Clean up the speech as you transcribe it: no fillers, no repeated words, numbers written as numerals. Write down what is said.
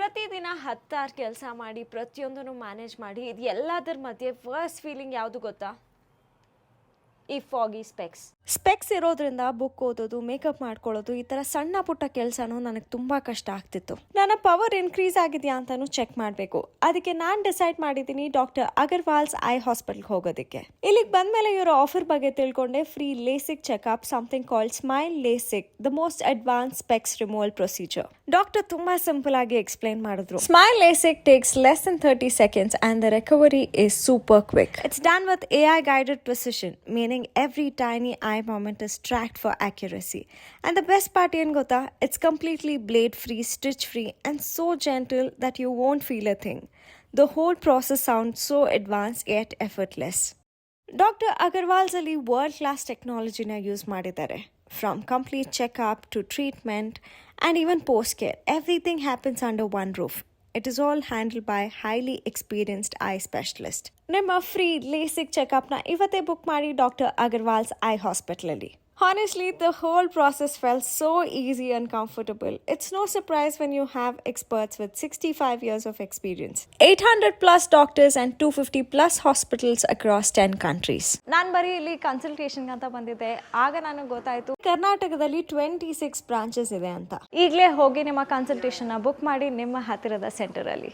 ಪ್ರತಿದಿನ 10 ಕೆಲಸ ಮಾಡಿ ಪ್ರತಿಯೊಂದನ್ನು ಮ್ಯಾನೇಜ್ ಮಾಡಿ ಇದು ಎಲ್ಲದರ ಮಧ್ಯೆ ವರ್ಸ್ಟ್ ಫೀಲಿಂಗ್ ಯಾವುದು ಗೊತ್ತಾ? ಈ ಫಾಗಿ ಸ್ಪೆಕ್ಸ್ ಇರೋದ್ರಿಂದ ಬುಕ್ ಓದೋದು, ಮೇಕಪ್ ಮಾಡ್ಕೊಳ್ಳೋದು, ಈ ಥರ ಸಣ್ಣ ಪುಟ್ಟ ಕೆಲಸನೂ ನನಗೆ ತುಂಬ ಕಷ್ಟ ಆಗ್ತಿತ್ತು. ನನ್ನ ಪವರ್ ಇನ್ಕ್ರೀಸ್ ಆಗಿದೆಯಾ ಅಂತಾನು ಚೆಕ್ ಮಾಡಬೇಕು. ಅದಕ್ಕೆ ನಾನು ಡಿಸೈಡ್ ಮಾಡಿದ್ದೀನಿ ಡಾಕ್ಟರ್ ಅಗರ್ವಾಲ್ಸ್ ಐ ಹಾಸ್ಪಿಟಲ್ಗೆ ಹೋಗೋದಕ್ಕೆ. ಇಲ್ಲಿಗೆ ಬಂದಮೇಲೆ ಇವರ ಆಫರ್ ಬಗ್ಗೆ ತಿಳ್ಕೊಂಡೆ. Free LASIK checkup, something called smile LASIK, the most advance specs removal procedure. Doctor ತುಂಬಾ ಸಿಂಪಲ್ ಆಗಿ ಎಕ್ಸ್ಪ್ಲೈನ್ ಮಾಡಿದ್ರು. Smile LASIK takes less than 30 seconds and the recovery is super quick. It's done with AI guided precision, meaning every tiny eye movement is tracked for accuracy. And the best part ಏನು ಗೊತ್ತಾ? It's completely blade free, stitch free and so gentle that you won't feel a thing. The whole process sounds so advanced yet effortless. Doctor Agarwal's ಅಲ್ಲಿ world class ಟೆಕ್ನಾಲಜಿನ use ಮಾಡಿದ್ದಾರೆ. From complete checkup to treatment and even post care, everything happens under one roof. It is all handled by highly experienced eye specialist. ನಿಮ್ಮ free LASIK ಚೆಕಪ್ನ ಇವತ್ತೇ book ಮಾಡಿ doctor Agarwal's I ಹಾಸ್ಪಿಟಲಲ್ಲಿ. Honestly, the whole process felt so easy and comfortable. It's no surprise when you have experts with 65 years of experience, 800 plus doctors and 250 plus hospitals across 10 countries. ನಾನು ಬರೀ ಇಲ್ಲಿ consultation ಅಂತ ಬಂದಿದ್ದೆ. ಆಗ ನನಗೆ ಗೊತ್ತಾಯಿತು ಕರ್ನಾಟಕದಲ್ಲಿ 26 ಬ್ರಾಂಚಸ್ ಇದೆ ಅಂತ. ಈಗಲೇ ಹೋಗಿ ನಿಮ್ಮ ಕನ್ಸಲ್ಟೇಷನ್ನ ಬುಕ್ ಮಾಡಿ ನಿಮ್ಮ ಹತ್ತಿರದ ಸೆಂಟರಲ್ಲಿ.